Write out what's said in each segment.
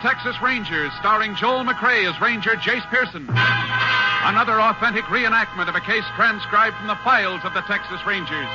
Texas Rangers, starring Joel McRae as Ranger Jace Pearson. Another authentic reenactment of a case transcribed from the files of the Texas Rangers.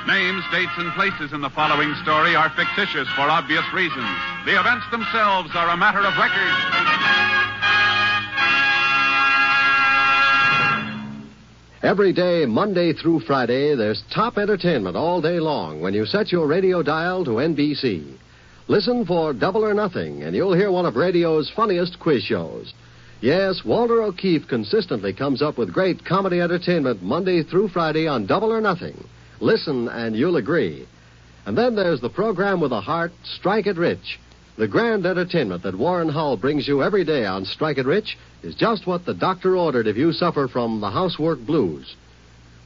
Names, dates, and places in the following story are fictitious for obvious reasons. The events themselves are a matter of record. Every day, Monday through Friday, there's top entertainment all day long when you set your radio dial to NBC. Listen for Double or Nothing, and you'll hear one of radio's funniest quiz shows. Yes, Walter O'Keefe consistently comes up with great comedy entertainment Monday through Friday on Double or Nothing. Listen, and you'll agree. And then there's the program with a heart, Strike It Rich. The grand entertainment that Warren Hull brings you every day on Strike It Rich is just what the doctor ordered if you suffer from the housework blues.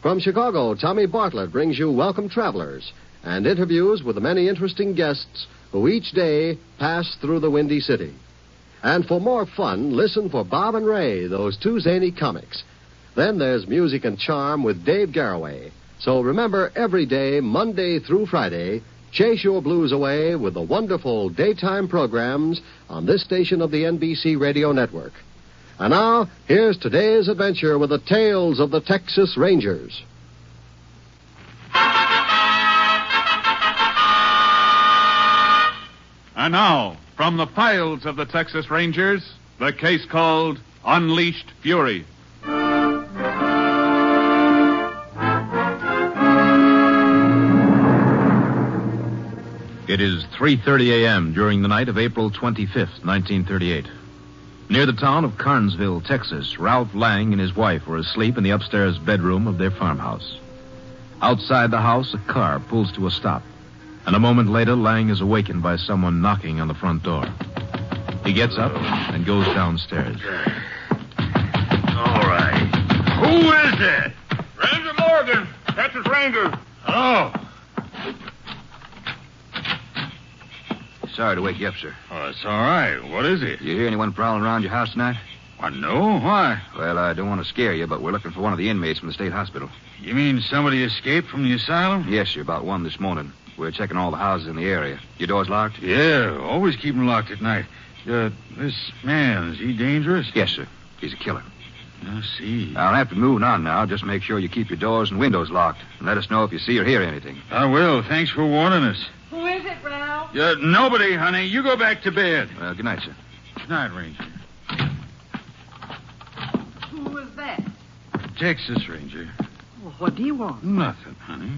From Chicago, Tommy Bartlett brings you Welcome Travelers and interviews with the many interesting guests who each day pass through the Windy City. And for more fun, listen for Bob and Ray, those two zany comics. Then there's Music and Charm with Dave Garroway. So remember, every day, Monday through Friday, chase your blues away with the wonderful daytime programs on this station of the NBC Radio Network. And now, here's today's adventure with the tales of the Texas Rangers. And now, from the files of the Texas Rangers, the case called Unleashed Fury. It is 3:30 a.m. during the night of April 25th, 1938. Near the town of Carnesville, Texas, Ralph Lang and his wife were asleep in the upstairs bedroom of their farmhouse. Outside the house, a car pulls to a stop, and a moment later, Lang is awakened by someone knocking on the front door. He gets up and goes downstairs. All right. Who is it? Ranger Morgan, Texas Ranger. Oh. Sorry to wake you up, sir. Oh, it's all right. What is it? You hear anyone prowling around your house tonight? Why, no. Why? Well, I don't want to scare you, but we're looking for one of the inmates from the state hospital. You mean somebody escaped from the asylum? Yes, sir, about 1 this morning. We're checking all the houses in the area. Your door's locked? Yeah, always keep them locked at night. This man, is he dangerous? Yes, sir. He's a killer. I see. I'll have to be moving on now. Just make sure you keep your doors and windows locked. And let us know if you see or hear anything. I will. Thanks for warning us. Who is it, Ralph? Nobody, honey. You go back to bed. Good night, sir. Good night, Ranger. Who was that? Texas Ranger. Well, what do you want? Nothing, honey.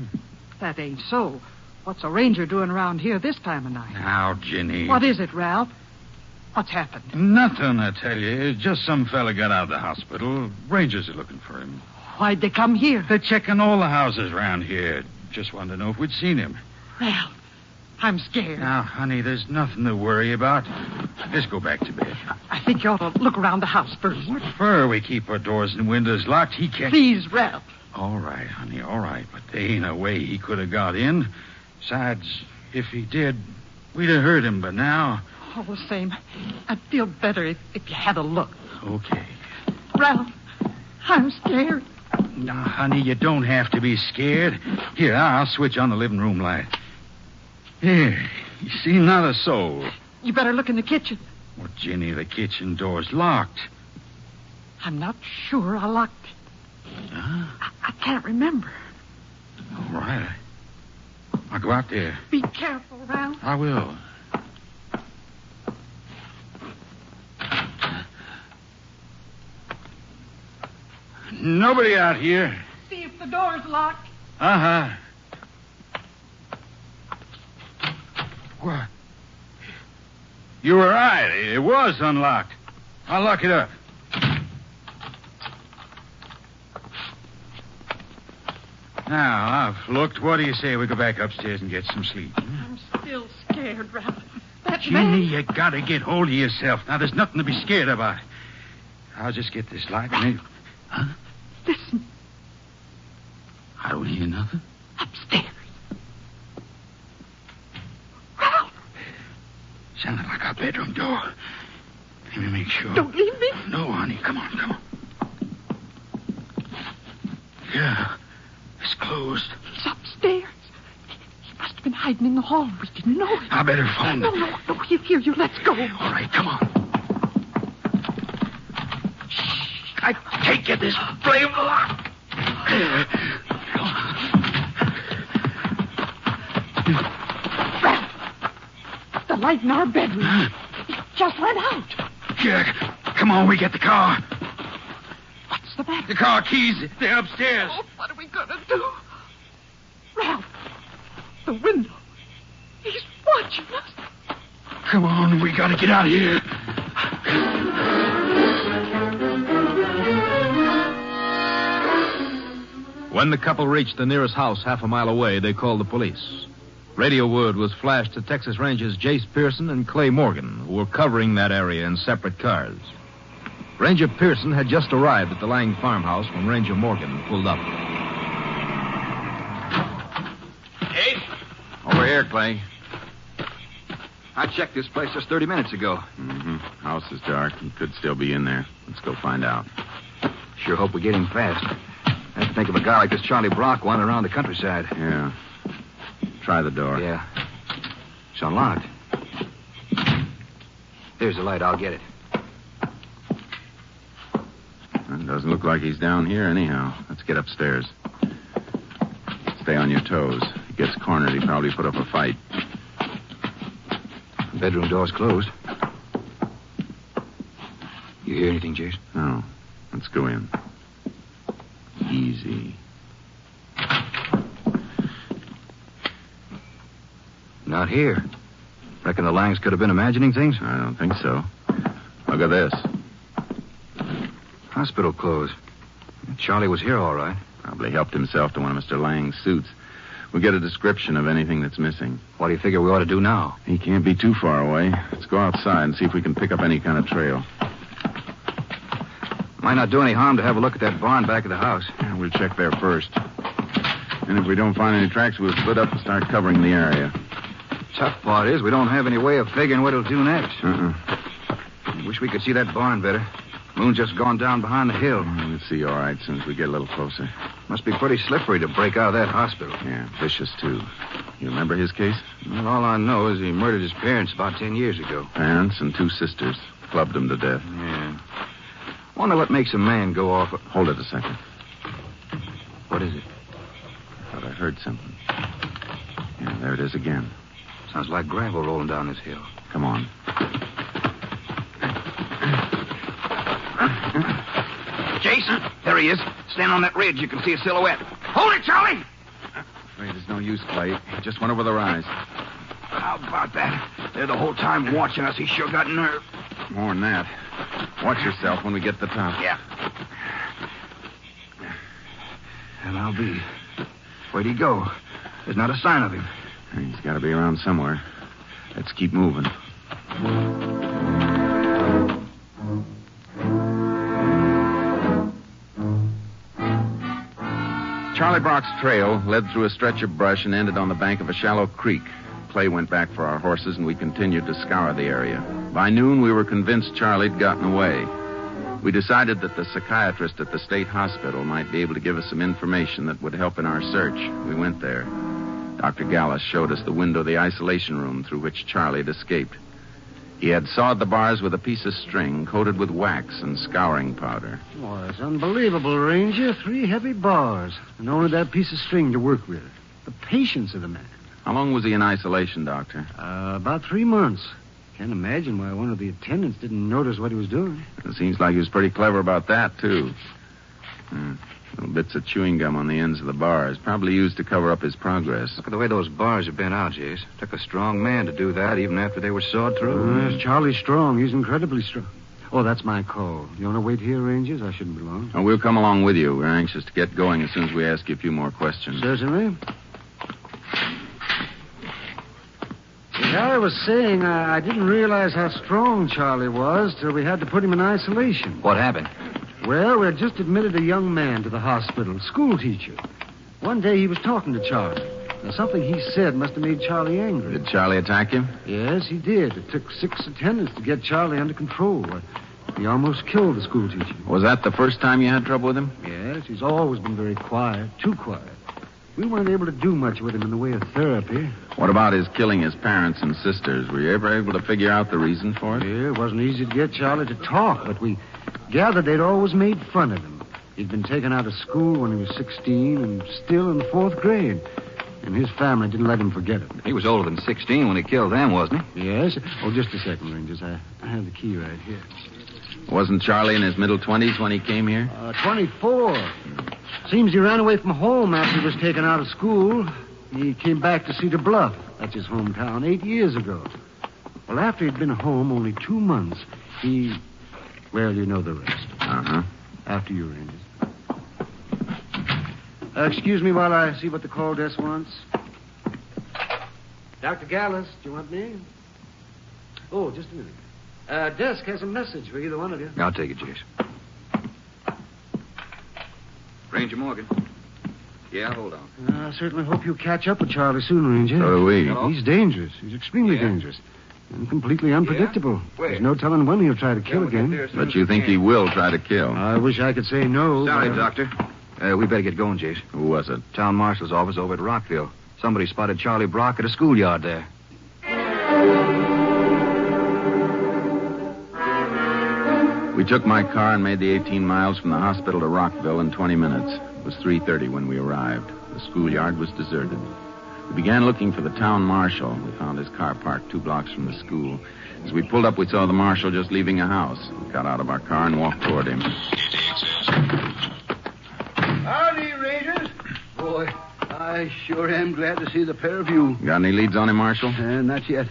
That ain't so. What's a ranger doing around here this time of night? Now, Ginny. What is it, Ralph? What's happened? Nothing, I tell you. Just some fella got out of the hospital. Rangers are looking for him. Why'd they come here? They're checking all the houses around here. Just wanted to know if we'd seen him. Ralph, I'm scared. Now, honey, there's nothing to worry about. Let's go back to bed. I think you ought to look around the house first. What for? We keep our doors and windows locked. He can't... Please, Ralph. All right, honey, all right. But there ain't a way he could have got in. Besides, if he did, we'd have heard him by now. All the same, I'd feel better if you had a look. Okay. Ralph, I'm scared. Now, honey, you don't have to be scared. Here, I'll switch on the living room light. Here, you see, not a soul. You better look in the kitchen. Well, Ginny, the kitchen door's locked. I'm not sure I locked it. Huh? I can't remember. All right. I'll go out there. Be careful, Ralph. I will. Nobody out here. See if the door's locked. Uh-huh. What? You were right. It was unlocked. I'll lock it up. Now, I've looked. What do you say we go back upstairs and get some sleep? I'm still scared, Ralph. That Ginny, man... you gotta get hold of yourself. Now, there's nothing to be scared about. I'll just get this light and... Huh? Listen. I don't hear nothing. Upstairs. Ralph! Sounded like our bedroom door. Let me make sure. Don't leave me. No, honey. Come on. Yeah. It's closed. He's upstairs. He must have been hiding in the hall. We didn't know it. I better phone No, them. no, he'll hear you. Let's go. All right, come on. I can't get this blame lock. Ralph, the light in our bedroom. It just went out. Jack, come on, we get the car. What's the matter? The car keys, they're upstairs. Oh, what are we going to do? Ralph, the window. He's watching us. Come on, we gotta get out of here. When the couple reached the nearest house half a mile away, they called the police. Radio word was flashed to Texas Rangers Jace Pearson and Clay Morgan, who were covering that area in separate cars. Ranger Pearson had just arrived at the Lang farmhouse when Ranger Morgan pulled up. Jace? Over here, Clay. I checked this place just 30 minutes ago. Mm-hmm. House is dark. He could still be in there. Let's go find out. Sure hope we get him fast. I have to think of a guy like this Charlie Brock wandering around the countryside. Yeah. Try the door. Yeah. It's unlocked. There's the light. I'll get it. It doesn't look like he's down here anyhow. Let's get upstairs. Stay on your toes. If he gets cornered, he probably put up a fight. The bedroom door's closed. You hear anything, Jace? No. Let's go in. Easy. Not here. Reckon the Langs could have been imagining things? I don't think so. Look at this. Hospital clothes. Charlie was here all right. Probably helped himself to one of Mr. Lang's suits. We'll get a description of anything that's missing. What do you figure we ought to do now? He can't be too far away. Let's go outside and see if we can pick up any kind of trail. Might not do any harm to have a look at that barn back of the house. Yeah, we'll check there first. And if we don't find any tracks, we'll split up and start covering the area. Tough part is we don't have any way of figuring what it'll do next. Uh-uh. Wish we could see that barn better. Moon's just gone down behind the hill. We'll see all right as soon as we get a little closer. Must be pretty slippery to break out of that hospital. Yeah, vicious, too. You remember his case? Well, all I know is he murdered his parents about 10 years ago. Parents and 2 sisters. Clubbed them to death. Yeah. Wonder what makes a man go off... Hold it a second. What is it? I thought I heard something. Yeah, there it is again. Sounds like gravel rolling down this hill. Come on. Jason, there he is. Stand on that ridge. You can see a silhouette. Hold it, Charlie! Afraid there's no use, Clay. He just went over the rise. How about that? They're the whole time watching us. He sure got nerve. More than that. Watch yourself when we get to the top. Yeah. And I'll be. Where'd he go? There's not a sign of him. He's got to be around somewhere. Let's keep moving. Charlie Brock's trail led through a stretch of brush and ended on the bank of a shallow creek. Clay went back for our horses, and we continued to scour the area. By noon, we were convinced Charlie'd gotten away. We decided that the psychiatrist at the state hospital might be able to give us some information that would help in our search. We went there. Dr. Gallus showed us the window of the isolation room through which Charlie had escaped. He had sawed the bars with a piece of string coated with wax and scouring powder. Oh, it's unbelievable, Ranger. 3 heavy bars, and only that piece of string to work with. The patience of the man. How long was he in isolation, Doctor? About 3 months. Can't imagine why one of the attendants didn't notice what he was doing. It seems like he was pretty clever about that, too. Little bits of chewing gum on the ends of the bars, probably used to cover up his progress. Look at the way those bars have been out, Jace. Took a strong man to do that, even after they were sawed through. Yes, Charlie's strong. He's incredibly strong. Oh, that's my call. You want to wait here, Rangers? I shouldn't be long. Oh, we'll come along with you. We're anxious to get going as soon as we ask you a few more questions. Certainly. As I was saying, I didn't realize how strong Charlie was till we had to put him in isolation. What happened? Well, we had just admitted a young man to the hospital, school teacher. One day he was talking to Charlie. Now, something he said must have made Charlie angry. Did Charlie attack him? Yes, he did. It took 6 attendants to get Charlie under control. He almost killed the schoolteacher. Was that the first time you had trouble with him? Yes, he's always been very quiet, too quiet. We weren't able to do much with him in the way of therapy. What about his killing his parents and sisters? Were you ever able to figure out the reason for it? Yeah, it wasn't easy to get Charlie to talk, but we gathered they'd always made fun of him. He'd been taken out of school when he was 16 and still in the 4th grade. And his family didn't let him forget it. He was older than 16 when he killed them, wasn't he? Yes. Oh, just a second, Rangers. I have the key right here. Wasn't Charlie in his middle 20s when he came here? 24. Seems he ran away from home after he was taken out of school. He came back to Cedar Bluff. That's his hometown, 8 years ago. Well, after he'd been home only 2 months, well, you know the rest. Uh-huh. After you, Rangers. Excuse me while I see what the call desk wants. Dr. Gallus, do you want me? Oh, just a minute. Desk has a message for either one of you. I'll take it, Jace. Ranger Morgan. Yeah, hold on. I certainly hope you catch up with Charlie soon, Ranger. So do we. Hello? He's dangerous. He's extremely dangerous. And completely unpredictable. Where? There's no telling when he'll try to kill again. But you think he will try to kill? I wish I could say no. Sorry, but, Doctor. We better get going, Jace. Who was it? Town marshal's office over at Rockville. Somebody spotted Charlie Brock at a schoolyard there. We took my car and made the 18 miles from the hospital to Rockville in 20 minutes. It was 3:30 when we arrived. The schoolyard was deserted. We began looking for the town marshal. We found his car parked 2 blocks from the school. As we pulled up, we saw the marshal just leaving a house. We got out of our car and walked toward him. Howdy, Rangers. Boy, I sure am glad to see the pair of you. Got any leads on him, Marshal? Not yet.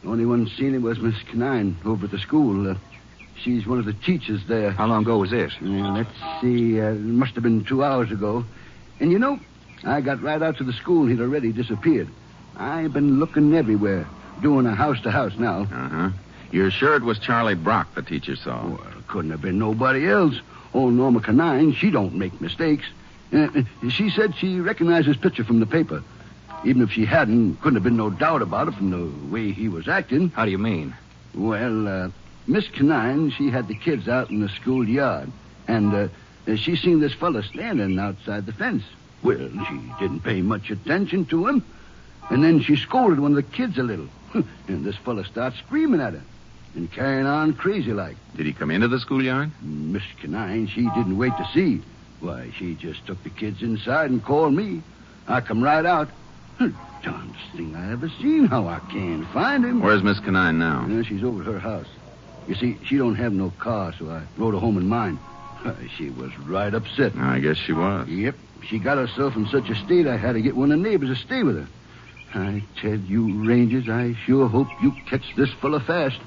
The only one seen him was Miss Canine over at the school. She's one of the teachers there. How long ago was this? Let's see. It must have been 2 hours ago. And you know, I got right out to the school and he'd already disappeared. I've been looking everywhere, doing a house-to-house now. Uh-huh. You're sure it was Charlie Brock the teacher saw? Well, it couldn't have been nobody else. Old Norma Canine, she don't make mistakes. She said she recognized his picture from the paper. Even if she hadn't, couldn't have been no doubt about it from the way he was acting. How do you mean? Well, Miss Canine, she had the kids out in the schoolyard. And she seen this fella standing outside the fence. Well, she didn't pay much attention to him. And then she scolded one of the kids a little. And this fella starts screaming at her and carrying on crazy like. Did he come into the schoolyard? Miss Canine, she didn't wait to see. Why, she just took the kids inside and called me. I come right out. Darndest thing I ever seen. How I can't find him. Where's Miss Canine now? She's over at her house. You see, she don't have no car, so I rode her home in mine. She was right upset. I guess she was. Yep. She got herself in such a state I had to get one of the neighbors to stay with her. I tell you, Rangers, I sure hope you catch this fella fast.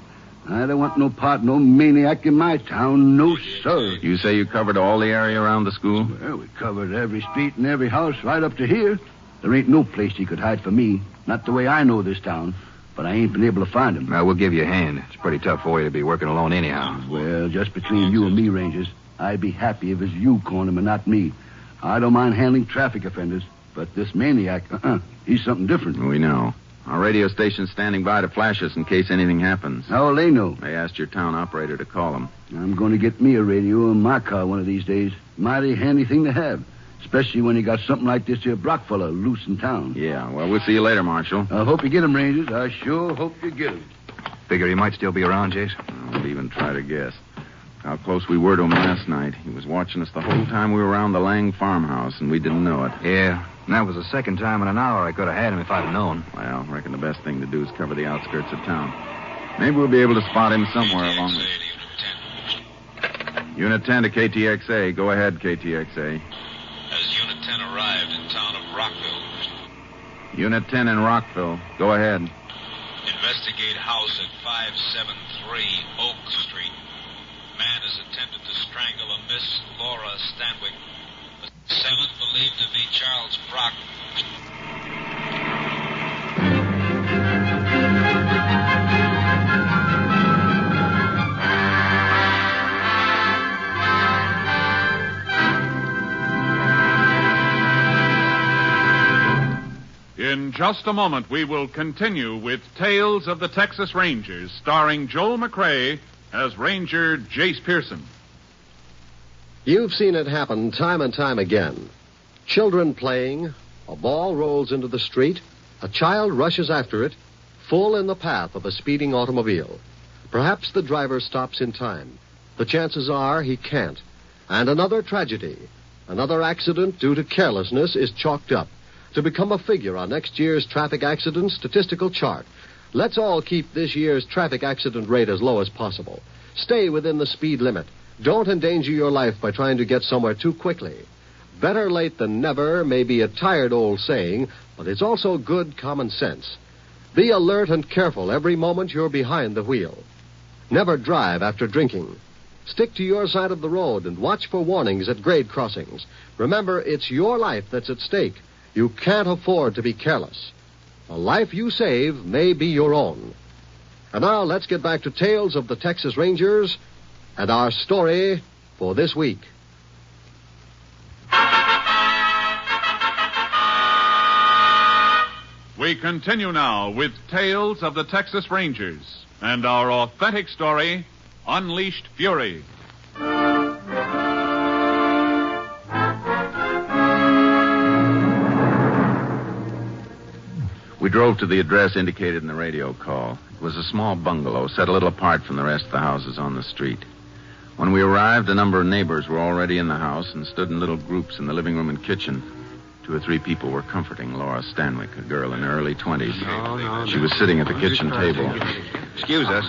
I don't want no part, no maniac in my town. No, sir. You say you covered all the area around the school? Well, we covered every street and every house right up to here. There ain't no place he could hide from me. Not the way I know this town. But I ain't been able to find him. Well, we'll give you a hand. It's pretty tough for you to be working alone anyhow. Well, just between you and me, Rangers, I'd be happy if it was you calling him and not me. I don't mind handling traffic offenders, but this maniac, he's something different. We know. Our radio station's standing by to flash us in case anything happens. How will they know? They asked your town operator to call them. I'm going to get me a radio in my car one of these days. Mighty handy thing to have. Especially when you got something like this here Brock fella loose in town. Yeah, well, we'll see you later, Marshal. I hope you get him, Rangers. I sure hope you get him. Figure he might still be around, Jace? I won't even try to guess. How close we were to him last night. He was watching us the whole time we were around the Lang farmhouse, and we didn't know it. Yeah, and that was the second time in an hour I could have had him if I'd have known. Well, I reckon the best thing to do is cover the outskirts of town. Maybe we'll be able to spot him somewhere along the... Unit 10 to KTXA. Go ahead, KTXA. Has Unit 10 arrived in town of Rockville? Unit 10 in Rockville. Go ahead. Investigate house at 573 Oak Street. Man has attempted to strangle a Miss Laura Stanwyck. The assailant believed to be Charles Brock. just a moment, we will continue with Tales of the Texas Rangers, starring Joel McRae as Ranger Jace Pearson. You've seen it happen time and time again. Children playing, a ball rolls into the street, a child rushes after it, full in the path of a speeding automobile. Perhaps the driver stops in time. The chances are he can't. And another tragedy, another accident due to carelessness is chalked up to become a figure on next year's traffic accident statistical chart. Let's all keep this year's traffic accident rate as low as possible. Stay within the speed limit. Don't endanger your life by trying to get somewhere too quickly. Better late than never may be a tired old saying, but it's also good common sense. Be alert and careful every moment you're behind the wheel. Never drive after drinking. Stick to your side of the road and watch for warnings at grade crossings. Remember, it's your life that's at stake. You can't afford to be careless. A life you save may be your own. And now let's get back to Tales of the Texas Rangers and our story for this week. We continue now with Tales of the Texas Rangers and our authentic story, Unleashed Fury. We drove to the address indicated in the radio call. It was a small bungalow set a little apart from the rest of the houses on the street. When we arrived, a number of neighbors were already in the house and stood in little groups in the living room and kitchen. 2 or 3 people were comforting Laura Stanwyck, a girl in her early 20s. She was sitting at the kitchen table. Excuse us.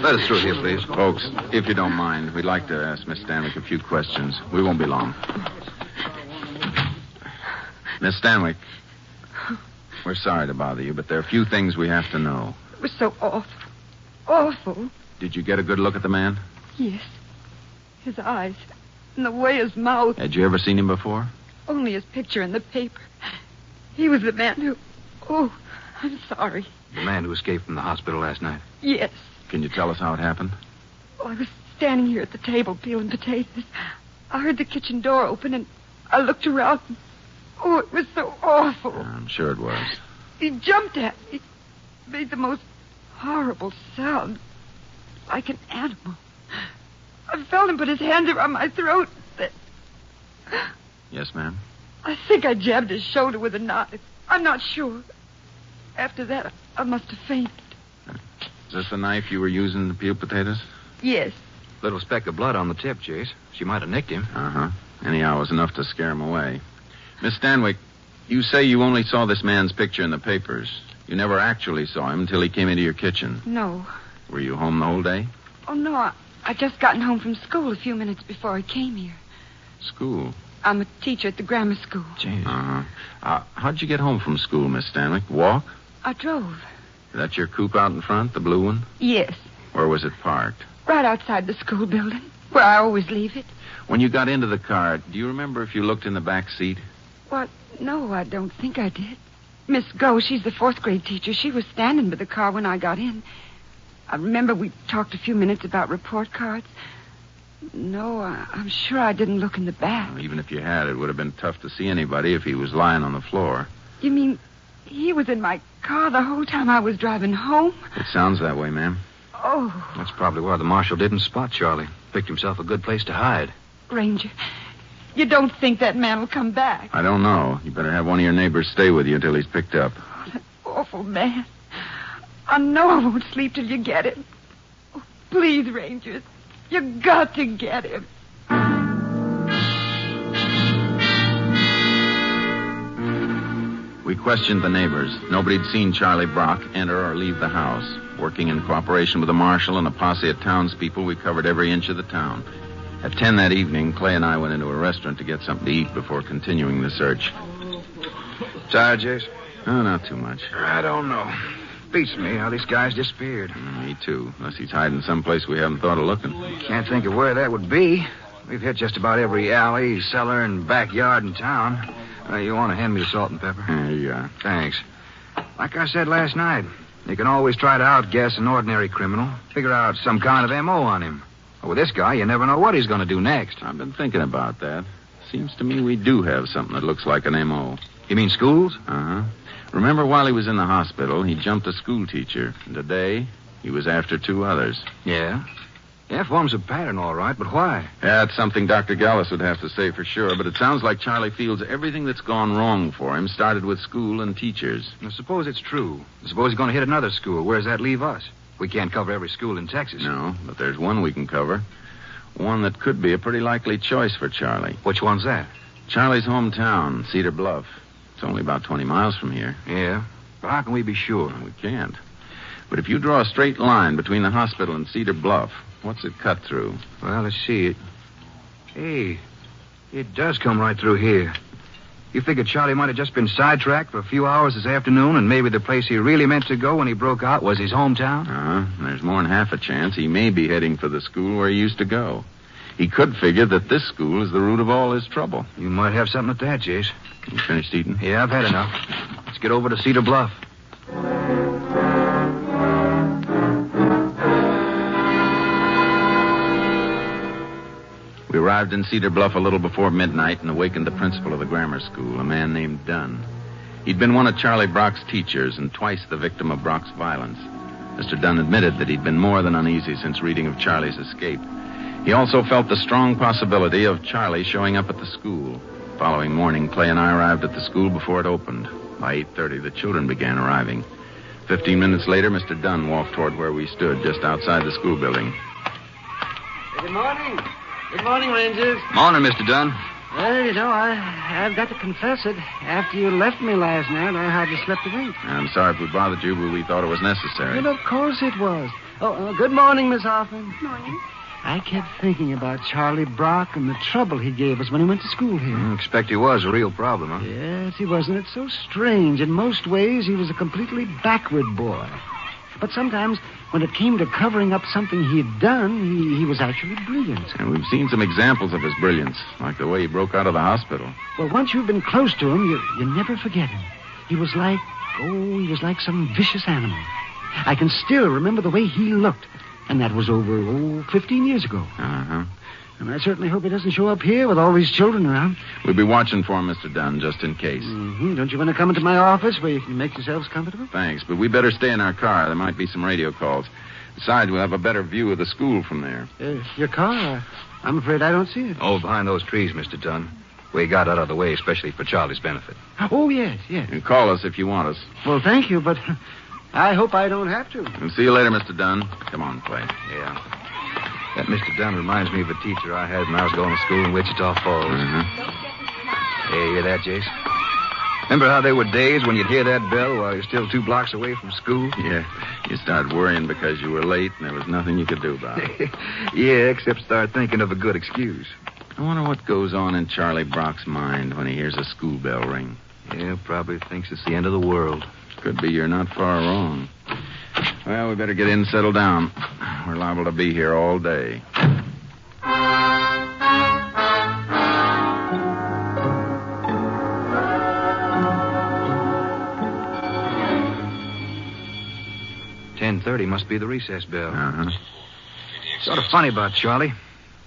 Let us through here, please. Folks, if you don't mind, we'd like to ask Miss Stanwyck a few questions. We won't be long. Miss Stanwyck, we're sorry to bother you, but there are a few things we have to know. It was so awful. Awful. Did you get a good look at the man? Yes. His eyes. And the way his mouth. Had you ever seen him before? Only his picture in the paper. He was the man who... Oh, I'm sorry. The man who escaped from the hospital last night? Yes. Can you tell us how it happened? Oh, I was standing here at the table peeling potatoes. I heard the kitchen door open, and I looked around. Oh, it was so awful. I'm sure it was. He jumped at me. Made the most horrible sound. Like an animal. I felt him put his hands around my throat. Then... Yes, ma'am? I think I jabbed his shoulder with a knife. I'm not sure. After that, I must have fainted. Is this the knife you were using to peel potatoes? Yes. Little speck of blood on the tip, Chase. She might have nicked him. Uh-huh. Anyhow, it was enough to scare him away. Miss Stanwyck, you say you only saw this man's picture in the papers. You never actually saw him until he came into your kitchen. No. Were you home the whole day? Oh, no. I just gotten home from school a few minutes before I came here. School? I'm a teacher at the grammar school. Chase. Uh-huh. How'd you get home from school, Miss Stanwyck? Walk? I drove. Is that your coupe out in front, the blue one? Yes. Where was it parked? Right outside the school building, where I always leave it. When you got into the car, do you remember if you looked in the back seat? What? No, I don't think I did. Miss Go, she's the 4th grade teacher. She was standing by the car when I got in. I remember we talked a few minutes about report cards. No, I'm sure I didn't look in the back. Well, even if you had, it would have been tough to see anybody if he was lying on the floor. You mean he was in my car the whole time I was driving home? It sounds that way, ma'am. Oh. That's probably why the marshal didn't spot Charlie. Picked himself a good place to hide. Ranger, you don't think that man will come back? I don't know. You better have one of your neighbors stay with you until he's picked up. Oh, that awful man. I know I won't sleep till you get him. Oh, please, Rangers. You got to get him. We questioned the neighbors. Nobody'd seen Charlie Brock enter or leave the house. Working in cooperation with the marshal and a posse of townspeople, we covered every inch of the town. At 10 that evening, Clay and I went into a restaurant to get something to eat before continuing the search. Tired, Jace? Oh, not too much. I don't know. Beats me how these guys disappeared. Me too, unless he's hiding someplace we haven't thought of looking. Can't think of where that would be. We've hit just about every alley, cellar, and backyard in town. You want to hand me the salt and pepper? Here you are. Thanks. Like I said last night, you can always try to outguess an ordinary criminal. Figure out some kind of M.O. on him. But with this guy, you never know what he's going to do next. I've been thinking about that. Seems to me we do have something that looks like an M.O. You mean schools? Uh-huh. Remember, while he was in the hospital, he jumped a school teacher. And today, he was after 2 others. Yeah. Yeah, forms a pattern, all right, but why? That's something Dr. Gallus would have to say for sure, but it sounds like Charlie feels everything that's gone wrong for him started with school and teachers. Now, suppose it's true. Suppose he's going to hit another school. Where does that leave us? We can't cover every school in Texas. No, but there's one we can cover. One that could be a pretty likely choice for Charlie. Which one's that? Charlie's hometown, Cedar Bluff. It's only about 20 miles from here. Yeah, but how can we be sure? Well, we can't. But if you draw a straight line between the hospital and Cedar Bluff, what's it cut through? Well, let's see it. Hey, it does come right through here. You figure Charlie might have just been sidetracked for a few hours this afternoon, and maybe the place he really meant to go when he broke out was his hometown? There's more than half a chance he may be heading for the school where he used to go. He could figure that this school is the root of all his trouble. You might have something at that, Jace. You finished eating? Yeah, I've had enough. Let's get over to Cedar Bluff. We arrived in Cedar Bluff a little before midnight and awakened the principal of the grammar school, a man named Dunn. He'd been one of Charlie Brock's teachers and twice the victim of Brock's violence. Mr. Dunn admitted that he'd been more than uneasy since reading of Charlie's escape. He also felt the strong possibility of Charlie showing up at the school. Following morning, Clay and I arrived at the school before it opened. By 8:30, the children began arriving. 15 minutes later, Mr. Dunn walked toward where we stood, just outside the school building. Good morning. Good morning, Rangers. Morning, Mr. Dunn. Well, you know, I've got to confess it. After you left me last night, I hardly slept a wink. I'm sorry if we bothered you, but we thought it was necessary. Well, of course it was. Good morning, Miss Hoffman. Morning. I kept thinking about Charlie Brock and the trouble he gave us when he went to school here. I expect he was a real problem, huh? Yes, he wasn't it so strange. In most ways, he was a completely backward boy. But sometimes, when it came to covering up something he'd done, he was actually brilliant. And we've seen some examples of his brilliance, like the way he broke out of the hospital. Well, once you've been close to him, you never forget him. He was like some vicious animal. I can still remember the way he looked. And that was over, 15 years ago. Uh-huh. And I certainly hope he doesn't show up here with all these children around. We'll be watching for him, Mr. Dunn, just in case. Mm-hmm. Don't you want to come into my office where you can make yourselves comfortable? Thanks, but we better stay in our car. There might be some radio calls. Besides, we'll have a better view of the school from there. Your car? I'm afraid I don't see it. Oh, behind those trees, Mr. Dunn. We got out of the way, especially for Charlie's benefit. Oh, yes. And call us if you want us. Well, thank you, but I hope I don't have to. We'll see you later, Mr. Dunn. Come on, Clay. Yeah. That Mr. Dunn reminds me of a teacher I had when I was going to school in Wichita Falls. Mm-hmm. Hey, you hear that, Jace? Remember how there were days when you'd hear that bell while you're still 2 blocks away from school? Yeah. You started worrying because you were late and there was nothing you could do about it. Yeah, except start thinking of a good excuse. I wonder what goes on in Charlie Brock's mind when he hears a school bell ring. Yeah, probably thinks it's the end of the world. Could be you're not far wrong. Well, we better get in and settle down. We're liable to be here all day. $10:30 must be the recess bell. Uh-huh. Sort of funny about Charlie.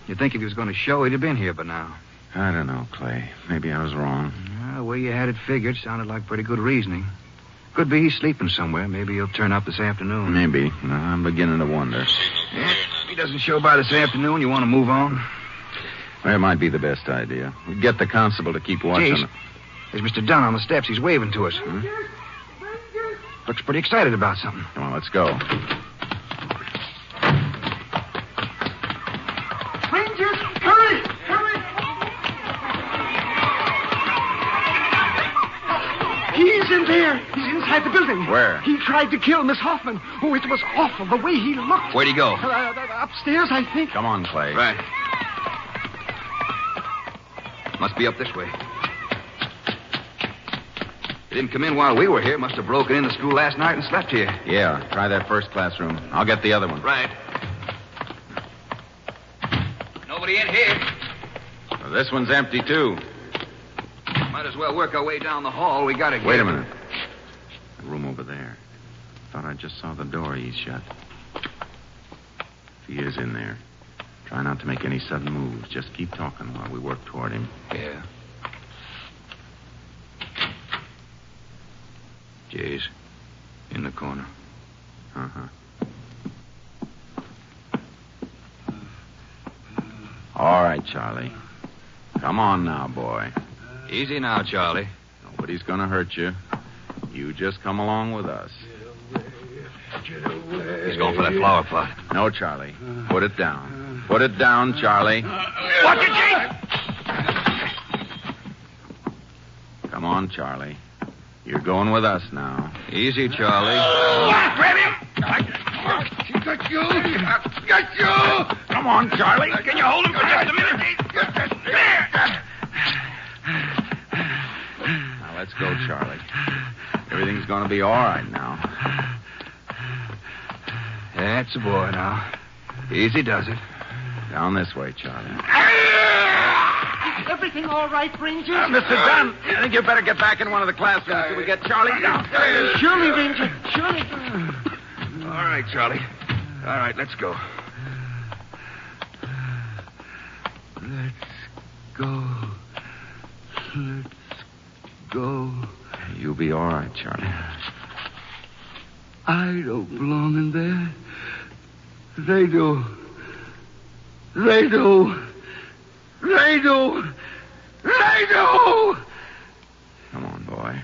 You'd think if he was going to show, he'd have been here by now. I don't know, Clay. Maybe I was wrong. The way you had it figured sounded like pretty good reasoning. Could be he's sleeping somewhere. Maybe he'll turn up this afternoon. Maybe. I'm beginning to wonder. Yeah, if he doesn't show by this afternoon, you want to move on? Well, it might be the best idea. We get the constable to keep watching. Jeez, there's Mr. Dunn on the steps. He's waving to us. Looks pretty excited about something. Come on, let's go. Rangers, hurry! He's in there. He's inside the building. Where? He tried to kill Miss Hoffman. Oh, it was awful, the way he looked. Where'd he go? Upstairs, I think. Come on, Clay. Right. Must be up this way. He didn't come in while we were here. Must have broken into school last night and slept here. Yeah, try that first classroom. I'll get the other one. Right. Nobody in here. Well, this one's empty, too. Might as well work our way down the hall. We gotta get... Wait a minute. The room over there. Thought I just saw the door ease shut. If he is in there, try not to make any sudden moves. Just keep talking while we work toward him. Yeah. Yes. In the corner. Uh-huh. All right, Charlie. Come on now, boy. Easy now, Charlie. Nobody's going to hurt you. You just come along with us. He's going for that flower pot. No, Charlie. Put it down. Put it down, Charlie. Watch it, Jake! Come on, Charlie. You're going with us now. Easy, Charlie. Grab him! Got you! Got you! Come on, Charlie. Can you hold him for just a minute? There! Now, let's go, Charlie. Everything's going to be all right now. That's a boy now. Easy does it. Down this way, Charlie. Everything all right, Ranger? Mr. Dunn, I think you better get back in one of the classrooms till we get Charlie downstairs. Surely, Ranger. Surely. All right, Charlie. All right, let's go. Let's go. Let's go. You'll be all right, Charlie. I don't belong in there. They do. They do. They do. They do. Come on, boy.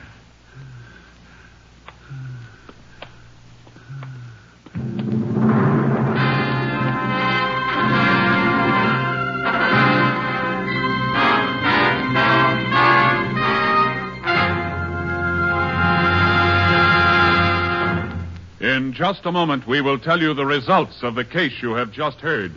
In just a moment, we will tell you the results of the case you have just heard.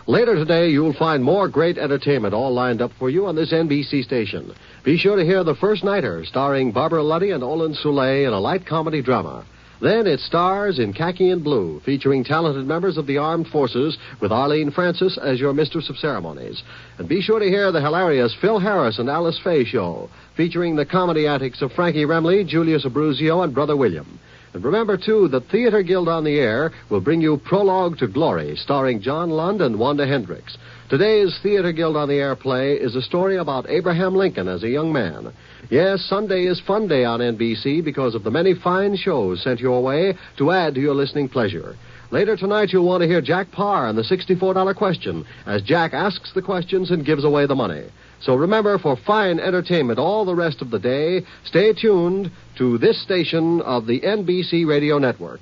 Later today, you'll find more great entertainment all lined up for you on this NBC station. Be sure to hear The First Nighter, starring Barbara Luddy and Olin Soule in a light comedy drama. Then it stars in Khaki and Blue, featuring talented members of the armed forces with Arlene Francis as your mistress of ceremonies. And be sure to hear the hilarious Phil Harris and Alice Faye show, featuring the comedy antics of Frankie Remley, Julius Abruzio, and Brother William. And remember, too, that Theater Guild on the Air will bring you Prologue to Glory, starring John Lund and Wanda Hendricks. Today's Theater Guild on the Air play is a story about Abraham Lincoln as a young man. Yes, Sunday is Fun Day on NBC because of the many fine shows sent your way to add to your listening pleasure. Later tonight, you'll want to hear Jack Parr and the $64 question as Jack asks the questions and gives away the money. So remember, for fine entertainment all the rest of the day, stay tuned to this station of the NBC Radio Network.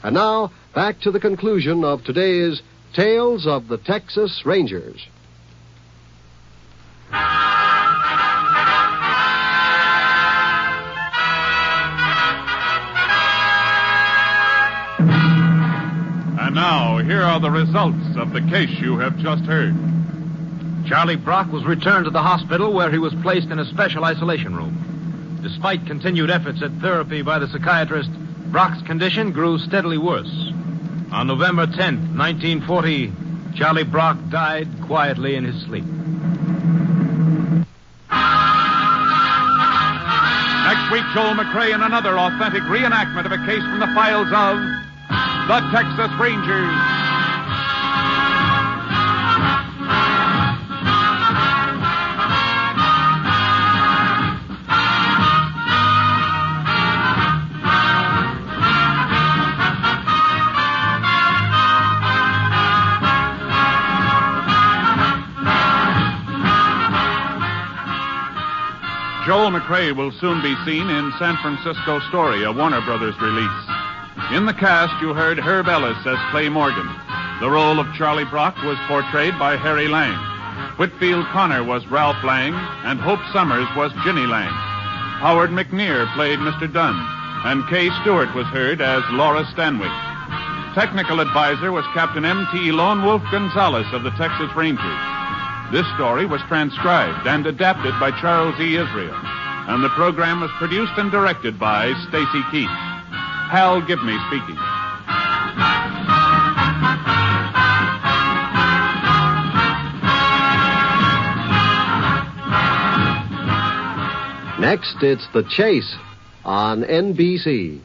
And now, back to the conclusion of today's Tales of the Texas Rangers. And now, here are the results of the case you have just heard. Charlie Brock was returned to the hospital where he was placed in a special isolation room. Despite continued efforts at therapy by the psychiatrist, Brock's condition grew steadily worse. On November 10th, 1940, Charlie Brock died quietly in his sleep. Next week, Joel McCrea in another authentic reenactment of a case from the files of the Texas Rangers. Joel McCrea will soon be seen in San Francisco Story, a Warner Brothers release. In the cast, you heard Herb Ellis as Clay Morgan. The role of Charlie Brock was portrayed by Harry Lang. Whitfield Connor was Ralph Lang, and Hope Summers was Ginny Lang. Howard McNear played Mr. Dunn, and Kay Stewart was heard as Laura Stanwyck. Technical advisor was Captain M.T. Lone Wolf Gonzalez of the Texas Rangers. This story was transcribed and adapted by Charles E. Israel, and the program was produced and directed by Stacy Keith. Hal Gibney speaking. Next, it's The Chase on NBC.